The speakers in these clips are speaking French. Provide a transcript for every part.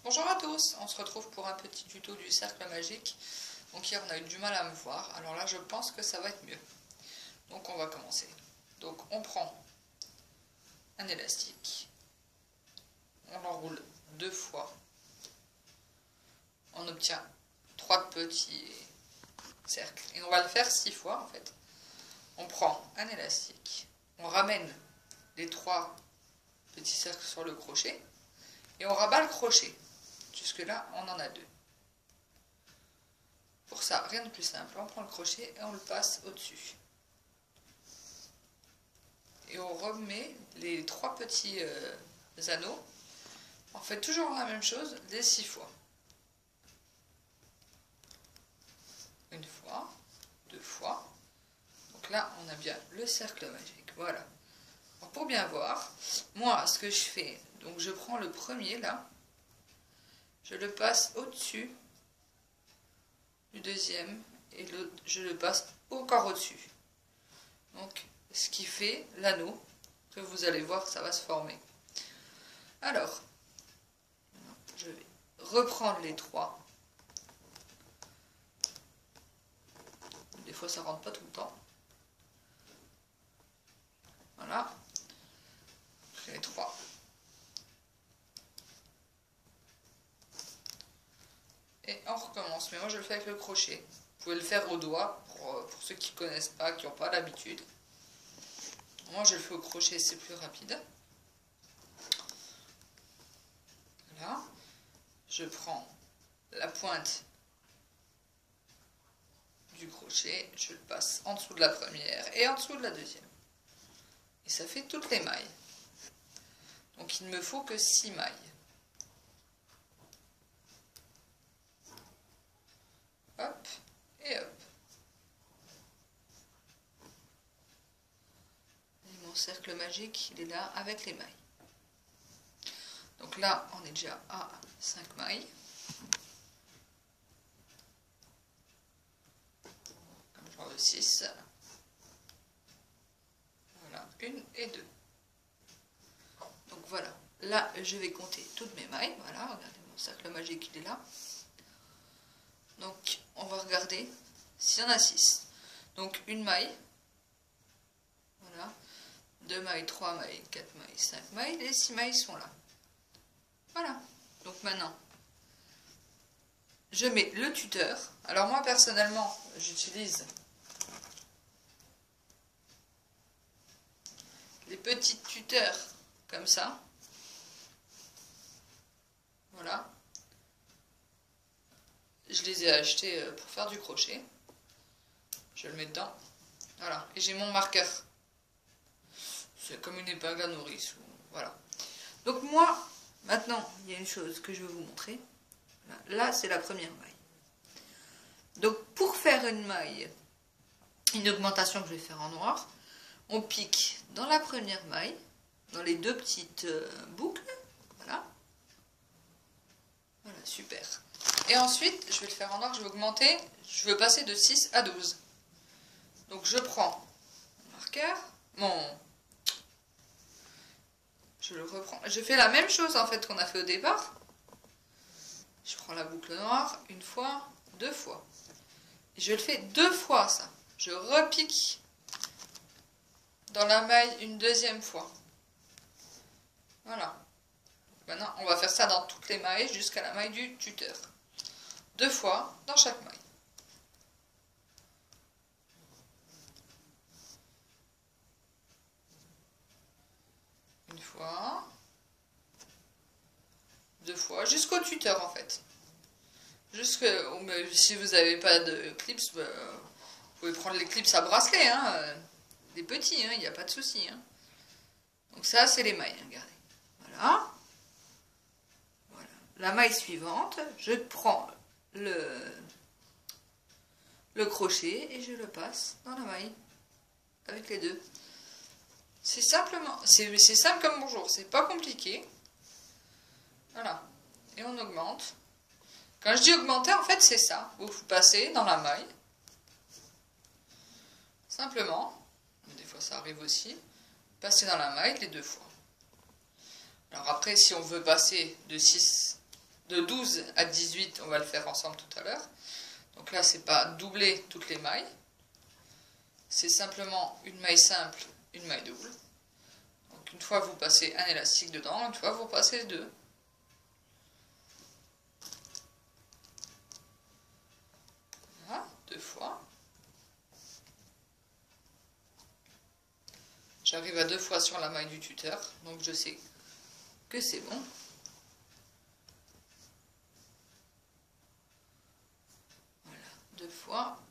Bonjour à tous, on se retrouve pour un petit tuto du cercle magique. Donc hier on a eu du mal à me voir, alors là je pense que ça va être mieux. Donc on va commencer. Donc on prend un élastique, on l'enroule 2 fois, on obtient 3 petits cercles. Et on va le faire 6 fois en fait. On prend un élastique, on ramène les 3 petits cercles sur le crochet et on rabat le crochet. Jusque là on en a 2. Pour ça, rien de plus simple, on prend le crochet et on le passe au-dessus. Et on remet les 3 petits anneaux. On fait toujours la même chose, les 6 fois. Une fois, 2 fois. Donc là, on a bien le cercle magique. Voilà. Alors pour bien voir, moi, ce que je fais, donc je prends le premier là, je le passe au-dessus du deuxième et je le passe encore au-dessus. Donc, ce qui fait l'anneau que vous allez voir, ça va se former. Alors, je vais reprendre les 3. Des fois, ça rentre pas tout le temps. Voilà. J'ai les 3. Et on recommence. Mais moi, je le fais avec le crochet. Vous pouvez le faire au doigt pour ceux qui ne connaissent pas, qui n'ont pas l'habitude. Moi, je le fais au crochet, c'est plus rapide. Voilà. Je prends la pointe du crochet, je le passe en dessous de la première et en dessous de la deuxième. Et ça fait toutes les mailles. Donc, il ne me faut que 6 mailles. Hop, et hop. Et mon cercle magique, il est là avec les mailles. Donc là, on est déjà à 5 mailles. Comme genre de 6. Voilà, 1 et 2. Donc voilà, là, je vais compter toutes mes mailles. Voilà, regardez, mon cercle magique, il est là. Donc, on va regarder s'il y en a 6. Donc, une maille. Voilà. 2 mailles, 3 mailles, 4 mailles, 5 mailles. Les 6 mailles sont là. Voilà. Donc, maintenant, je mets le tuteur. Alors, moi, personnellement, j'utilise les petits tuteurs comme ça. Voilà. Je les ai achetés pour faire du crochet. Je le mets dedans. Voilà. Et j'ai mon marqueur. C'est comme une épingle à nourrice. Voilà. Donc moi, maintenant, il y a une chose que je vais vous montrer. Là, c'est la première maille. Donc pour faire une maille, une augmentation que je vais faire en noir, on pique dans la première maille, dans les 2 petites boucles. Voilà. Voilà, super. Et ensuite, je vais le faire en noir, je vais augmenter, je veux passer de 6 à 12. Donc je prends mon marqueur, je le reprends. Je fais la même chose en fait qu'on a fait au départ. Je prends la boucle noire, 1 fois, 2 fois. Et je le fais 2 fois ça. Je repique dans la maille une 2e fois. Voilà. Maintenant, on va faire ça dans toutes les mailles jusqu'à la maille du tuteur. 2 fois dans chaque maille. Une fois. 2 fois. Jusqu'au tuteur en fait. Si vous n'avez pas de clips, vous pouvez prendre les clips à bracelet. Hein, des petits, il n'y a pas de souci. Hein. Donc ça, c'est les mailles. Regardez. Voilà. Voilà. La maille suivante, je prends le crochet et je le passe dans la maille avec les 2. C'est simplement, c'est simple comme bonjour, c'est pas compliqué. Voilà. Et on augmente. Quand je dis augmenter, en fait, c'est ça. Vous passez dans la maille. Simplement, des fois ça arrive aussi, passer dans la maille les 2 fois. Alors après, si on veut passer de 6 de 12 à 18, on va le faire ensemble tout à l'heure. Donc là, c'est pas doubler toutes les mailles. C'est simplement une maille simple, une maille double. Donc une fois vous passez un élastique dedans, une fois vous passez deux. Voilà, deux fois. J'arrive à deux fois sur la maille du tuteur, donc je sais que c'est bon. Voilà, deux fois.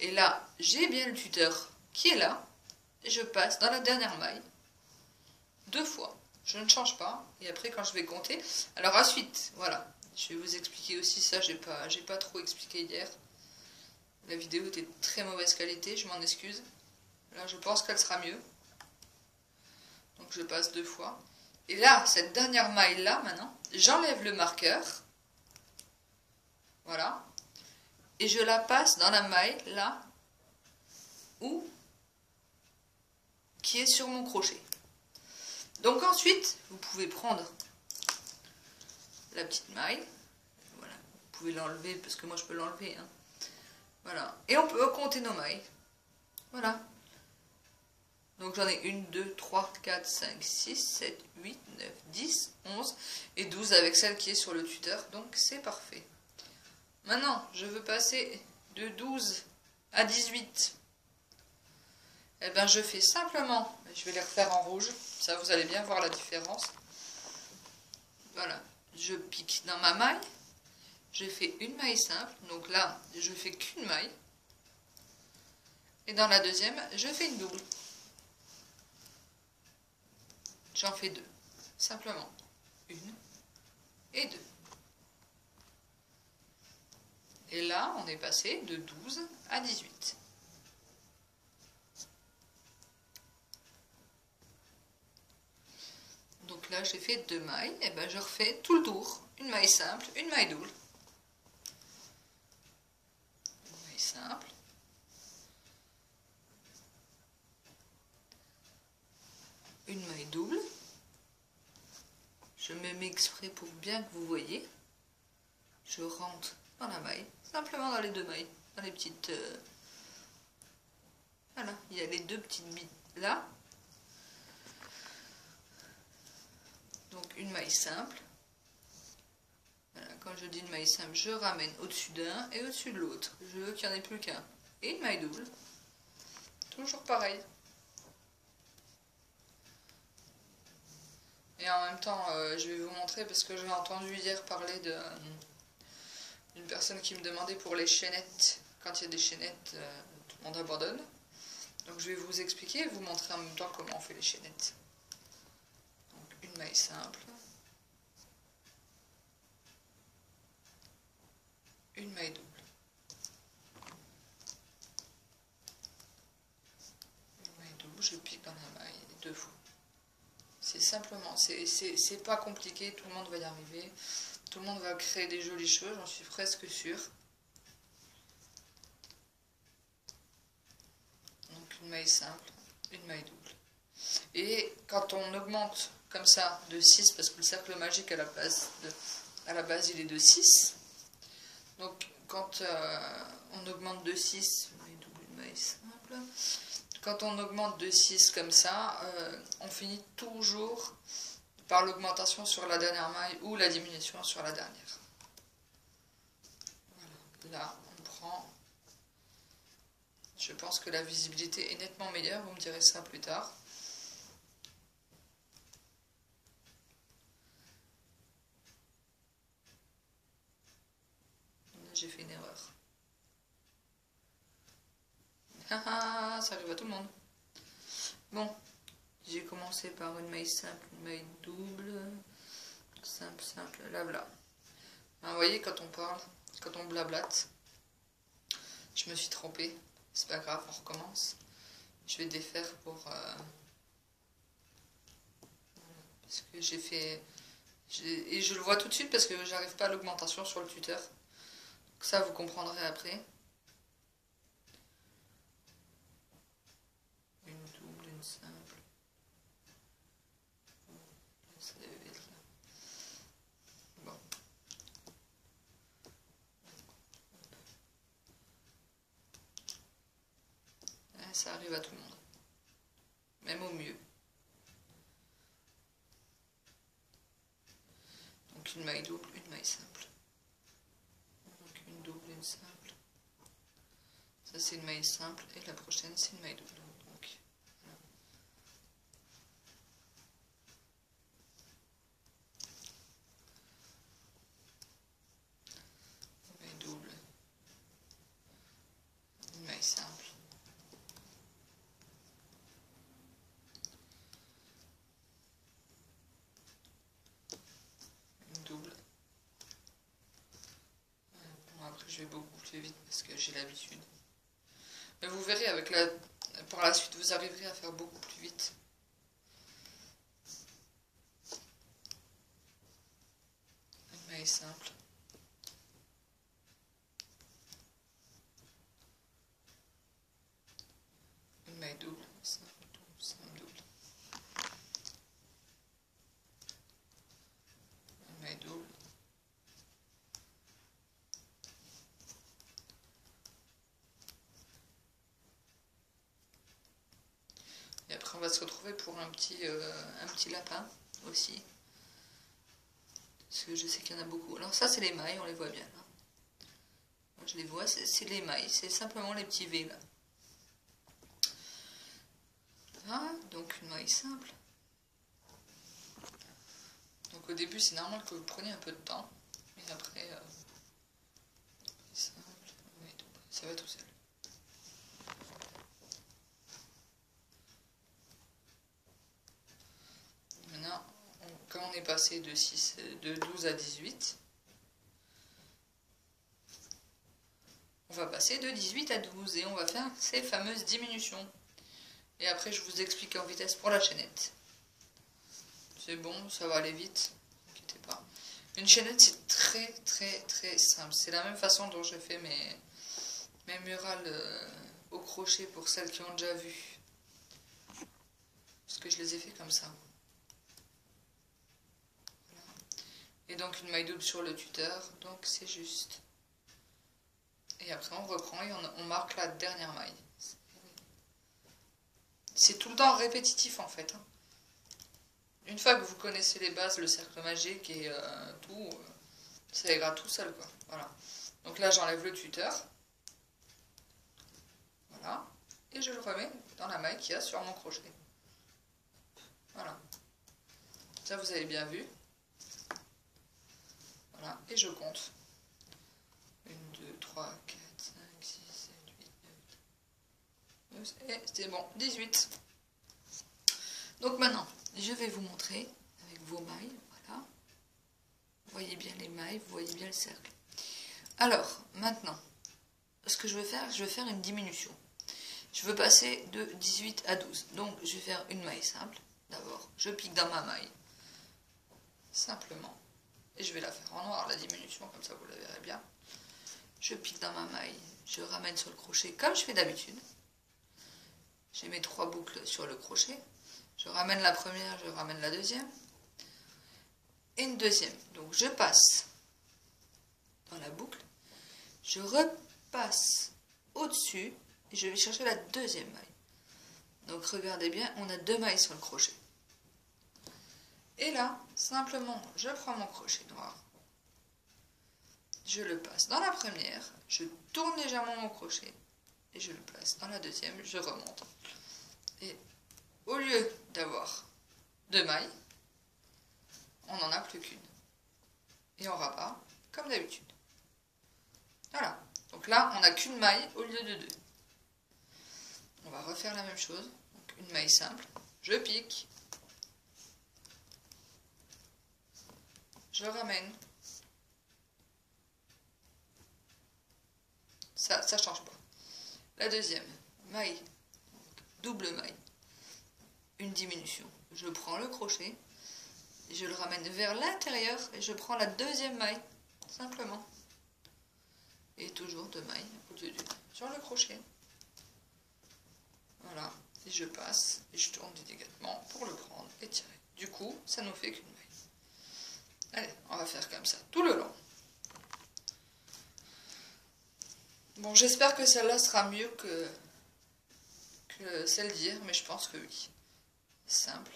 Et là, j'ai bien le tuteur qui est là. Et je passe dans la dernière maille. Deux fois. Je ne change pas. Et après, quand je vais compter... Alors, ensuite, voilà. Je vais vous expliquer aussi ça. J'ai pas trop expliqué hier. La vidéo était de très mauvaise qualité. Je m'en excuse. Là, je pense qu'elle sera mieux. Donc, je passe deux fois. Et là, cette dernière maille-là, maintenant, j'enlève le marqueur. Voilà. Et je la passe dans la maille, là, où qui est sur mon crochet. Donc ensuite, vous pouvez prendre la petite maille. Voilà. Vous pouvez l'enlever, parce que moi je peux l'enlever. Hein. Voilà. Et on peut compter nos mailles. Voilà. Donc j'en ai 1, 2, 3, 4, 5, 6, 7, 8, 9, 10, 11 et 12 avec celle qui est sur le tuteur. Donc c'est parfait. Maintenant, je veux passer de 12 à 18. Eh bien, je fais simplement, je vais les refaire en rouge, ça vous allez bien voir la différence. Voilà, je pique dans ma maille, je fais une maille simple, donc là, je fais qu'une maille. Et dans la deuxième, je fais une double. J'en fais deux, simplement. Une et deux. Et là, on est passé de 12 à 18. Donc là, j'ai fait deux mailles, et ben je refais tout le tour. Une maille simple, une maille double. Une maille simple. Une maille double. Je me mets exprès pour bien que vous voyez. Je rentre dans la maille, simplement dans les deux mailles, dans les petites... Voilà, il y a les deux petites billes là. Donc une maille simple. Voilà, quand je dis une maille simple, je ramène au-dessus d'un et au-dessus de l'autre. Je veux qu'il n'y en ait plus qu'un. Et une maille double. Toujours pareil. Et en même temps, je vais vous montrer, parce que j'ai entendu hier parler d'une personne qui me demandait pour les chaînettes. Quand il y a des chaînettes, tout le monde abandonne. Donc je vais vous expliquer et vous montrer en même temps comment on fait les chaînettes. Donc une maille simple. Une maille double. Une maille double, je pique dans la maille deux fois. C'est simplement, c'est pas compliqué, tout le monde va y arriver. Tout le monde va créer des jolis cheveux, j'en suis presque sûre. Donc une maille simple, une maille double. Et quand on augmente comme ça de 6, parce que le cercle magique à la base il est de 6. Donc quand on augmente de 6, une maille double, une maille simple. Quand on augmente de 6 comme ça, on finit toujours par l'augmentation sur la dernière maille ou la diminution sur la dernière. Voilà. Là, on prend... Je pense que la visibilité est nettement meilleure, vous me direz ça plus tard. J'ai fait une erreur. Haha, ça arrive à tout le monde. Bon, j'ai commencé par une maille simple, une maille double, simple, simple, là, voilà. Vous voyez, quand on parle, quand on blablate, je me suis trompée. C'est pas grave, on recommence. Je vais défaire pour... parce que j'ai fait... Et je le vois tout de suite parce que j'arrive pas à l'augmentation sur le tuteur. Donc ça, vous comprendrez après. Une double, une simple. Ça devait être là. ça arrive à tout le monde, même au mieux. Donc une maille double, une maille simple. Donc une double, une simple. Ça c'est une maille simple et la prochaine c'est une maille double. Donc, voilà. Une maille double, une maille simple. Une double. Bon, après je vais beaucoup plus vite parce que j'ai l'habitude. Mais vous verrez, par la suite, vous arriverez à faire beaucoup plus vite. Une maille simple. Une maille double, simple, double, simple, double. Une maille double. Et après, on va se retrouver pour un petit lapin aussi. Parce que je sais qu'il y en a beaucoup. Alors ça, c'est les mailles, on les voit bien. Là. Moi, je les vois, c'est les mailles. C'est simplement les petits V là. Voilà, donc une maille simple. Donc au début, c'est normal que vous preniez un peu de temps. Mais après, simple, ça va tout seul. Maintenant, quand on est passé de 12 à 18, on va passer de 18 à 12 et on va faire ces fameuses diminutions. Et après, je vous explique en vitesse pour la chaînette. C'est bon, ça va aller vite, ne inquiétez pas. Une chaînette, c'est très très très simple. C'est la même façon dont je fais mes murales au crochet pour celles qui ont déjà vu. Parce que je les ai fait comme ça. Voilà. Et donc une maille double sur le tuteur, donc c'est juste. Et après on reprend et on marque la dernière maille. C'est tout le temps répétitif en fait. Hein. Une fois que vous connaissez les bases, le cercle magique et tout, ça ira tout seul quoi. Voilà. Donc là j'enlève le tuteur. Voilà. Et je le remets dans la maille qu'il y a sur mon crochet. Voilà. Ça vous avez bien vu. Voilà. Et je compte. 1, 2, 3, 4, 5, 6, 7, 8, 9, 12. Et c'est bon. 18. Donc maintenant, je vais vous montrer avec vos mailles. Voilà. Vous voyez bien les mailles, vous voyez bien le cercle. Alors, maintenant, ce que je vais faire une diminution. Je veux passer de 18 à 12. Donc, je vais faire une maille simple. D'abord, je pique dans ma maille. Simplement. Et je vais la faire en noir, la diminution, comme ça vous la verrez bien. Je pique dans ma maille. Je ramène sur le crochet comme je fais d'habitude. J'ai mes 3 boucles sur le crochet. Je ramène la première, je ramène la deuxième. Et une deuxième. Donc, je passe dans la boucle. Je repasse au-dessus. Et je vais chercher la deuxième maille. Donc regardez bien, on a 2 mailles sur le crochet. Et là, simplement, je prends mon crochet noir. Je le passe dans la première. Je tourne légèrement mon crochet. Et je le place dans la deuxième. Je remonte. Et au lieu d'avoir 2 mailles, on n'en a plus qu'une. Et on rabat comme d'habitude. Voilà. Donc là, on n'a qu'une maille au lieu de 2. On va refaire la même chose. Donc une maille simple. Je pique. Je ramène. Ça ne change pas. La deuxième, maille, double maille. Une diminution. Je prends le crochet. Et je le ramène vers l'intérieur. Et je prends la deuxième maille. Simplement. Et toujours 2 mailles au lieu d'une sur le crochet. Voilà, et je passe, et je tourne délicatement pour le prendre et tirer. Du coup, ça nous fait qu'une maille. Allez, on va faire comme ça, tout le long. Bon, j'espère que celle-là sera mieux que Je sais le dire, mais je pense que oui. Simple.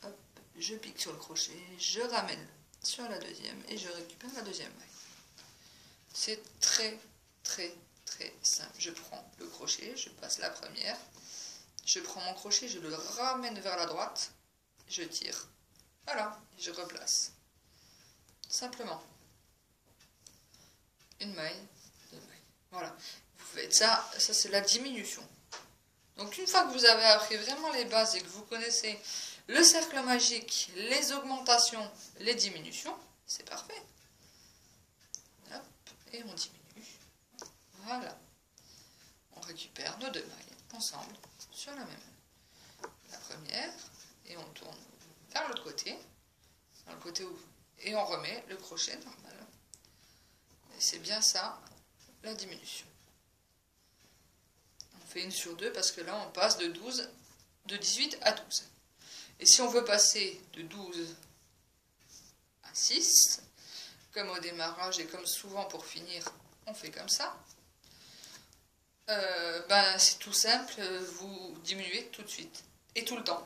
Hop, je pique sur le crochet, je ramène sur la deuxième et je récupère la deuxième maille. C'est très simple. Je prends le crochet, je passe la première, je prends mon crochet, je le ramène vers la droite, je tire. Voilà, je replace. Simplement. Une maille, deux mailles. Voilà. Vous faites ça, ça c'est la diminution. Donc une fois que vous avez appris vraiment les bases et que vous connaissez le cercle magique, les augmentations, les diminutions, c'est parfait. Hop, et on diminue. Voilà. On récupère nos deux mailles ensemble sur la même. La première, et on tourne vers l'autre côté, dans le côté où, et on remet le crochet normal. Et c'est bien ça, la diminution. On fait une sur deux parce que là on passe de 18 à 12. Et si on veut passer de 12 à 6, comme au démarrage et comme souvent pour finir, on fait comme ça, ben c'est tout simple, vous diminuez tout de suite et tout le temps.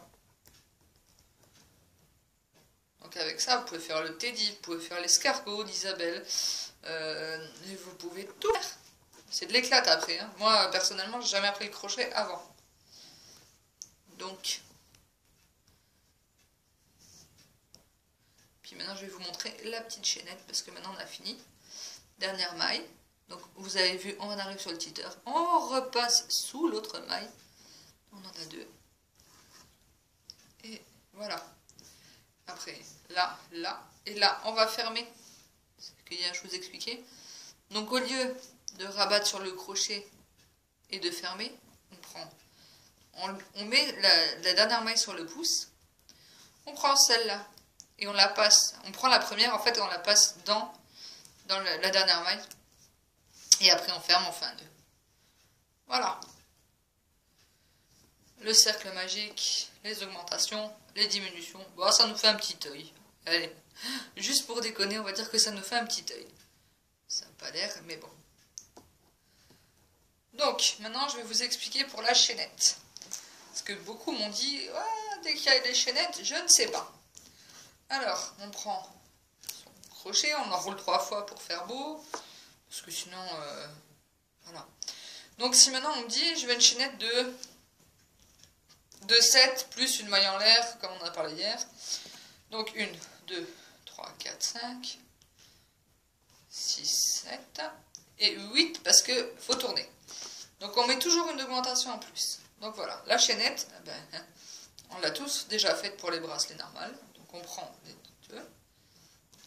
Donc avec ça, vous pouvez faire le Teddy, vous pouvez faire l'escargot d'Isabelle, et vous pouvez tout faire. C'est de l'éclat après. Hein. Moi, personnellement, j'ai jamais appris le crochet avant. Donc, puis maintenant, je vais vous montrer la petite chaînette parce que maintenant, on a fini. Dernière maille. Donc, vous avez vu, on arrive sur le titeur. On repasse sous l'autre maille. On en a deux. Et voilà. Après, là, là, et là, on va fermer. C'est ce que hier, je vous expliquais. Donc, au lieu de rabattre sur le crochet et de fermer, on met la dernière maille sur le pouce, on prend celle-là et on la passe, on prend la première en fait et on la passe dans la dernière maille et après on ferme en fin 2. Voilà. Le cercle magique, les augmentations, les diminutions, bon, ça nous fait un petit œil. Allez, juste pour déconner, on va dire que ça nous fait un petit œil. Ça n'a pas l'air, mais bon. Donc, maintenant, je vais vous expliquer pour la chaînette. Parce que beaucoup m'ont dit, ouais, dès qu'il y a des chaînettes, je ne sais pas. Alors, on prend son crochet, on enroule 3 fois pour faire beau. Parce que sinon, voilà. Donc, si maintenant on me dit, je veux une chaînette de 7 plus une maille en l'air, comme on a parlé hier. Donc, 1, 2, 3, 4, 5, 6, 7 et 8 parce que faut tourner. Donc on met toujours une augmentation en plus. Donc voilà, la chaînette, on l'a tous déjà faite pour les bracelets normales. Donc on prend les deux.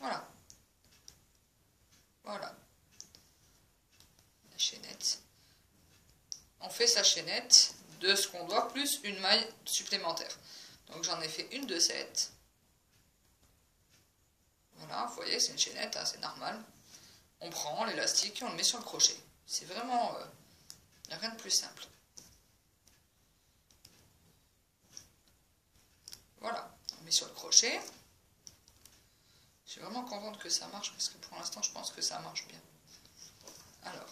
Voilà. Voilà. La chaînette. On fait sa chaînette de ce qu'on doit plus une maille supplémentaire. Donc j'en ai fait une de 7. Voilà, vous voyez, c'est une chaînette, hein, c'est normal. On prend l'élastique et on le met sur le crochet. C'est vraiment... il n'y a rien de plus simple. Voilà, on met sur le crochet. Je suis vraiment contente que ça marche parce que pour l'instant je pense que ça marche bien. Alors,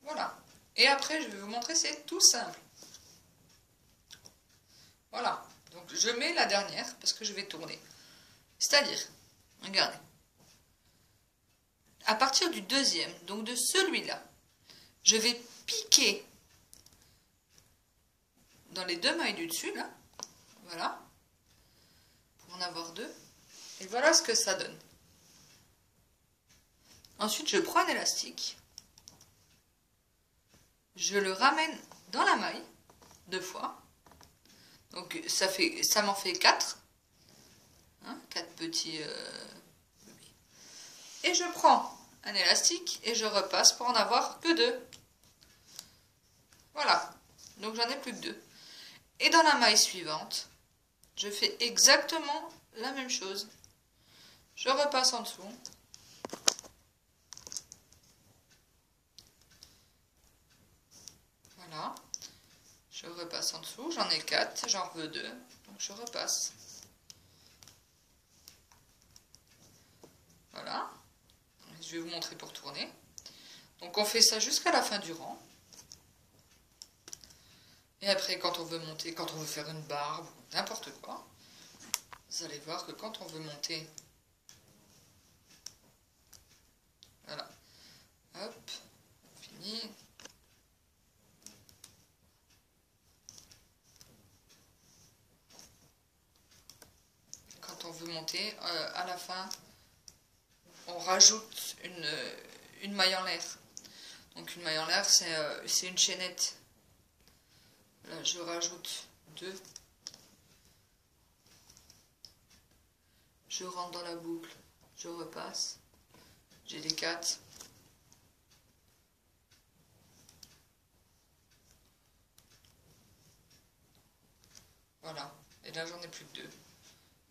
voilà. Et après je vais vous montrer, c'est tout simple. Voilà, donc je mets la dernière parce que je vais tourner. C'est-à-dire, regardez. À partir du deuxième, donc de celui-là, je vais piquer dans les deux mailles du dessus, là, voilà, pour en avoir deux, et voilà ce que ça donne. Ensuite, je prends un élastique, je le ramène dans la maille, 2 fois, donc ça m'en fait 4, hein, 4 petits... et je prends un élastique et je repasse pour en avoir que 2. Voilà, donc j'en ai plus que 2. Et dans la maille suivante, je fais exactement la même chose. Je repasse en dessous. Voilà. Je repasse en dessous. J'en ai 4, j'en veux 2. Donc je repasse. Voilà. Je vais vous montrer pour tourner. Donc on fait ça jusqu'à la fin du rang. Et après, quand on veut monter, quand on veut faire une barbe, n'importe quoi, vous allez voir que quand on veut monter, voilà, hop, fini. Quand on veut monter, à la fin, on rajoute une maille en l'air. Donc une maille en l'air, c'est une chaînette. Là, je rajoute 2. Je rentre dans la boucle, je repasse. J'ai les 4. Voilà. Et là, j'en ai plus que 2.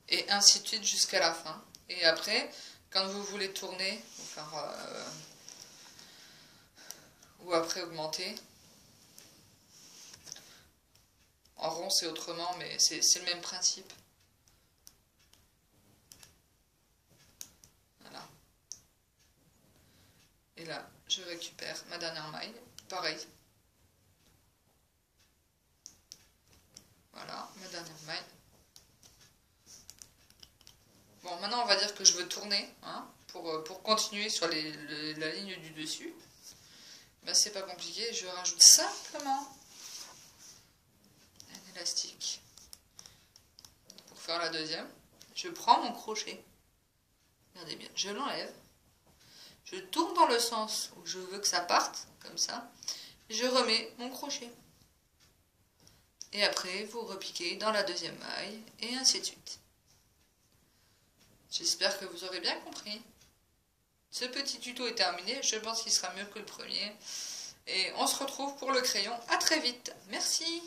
Et ainsi de suite jusqu'à la fin. Et après, quand vous voulez tourner, ou après augmenter, en rond c'est autrement, mais c'est le même principe. Voilà. Et là, je récupère ma dernière maille. Pareil. Voilà, ma dernière maille. Bon, maintenant on va dire que je veux tourner, hein, pour continuer sur la ligne du dessus. Ben, c'est pas compliqué, je rajoute simplement un élastique. Pour faire la deuxième, je prends mon crochet. Regardez bien, je l'enlève. Je tourne dans le sens où je veux que ça parte, comme ça. Je remets mon crochet. Et après, vous repiquez dans la deuxième maille, et ainsi de suite. J'espère que vous aurez bien compris. Ce petit tuto est terminé, je pense qu'il sera mieux que le premier. Et on se retrouve pour le crayon. À très vite. Merci.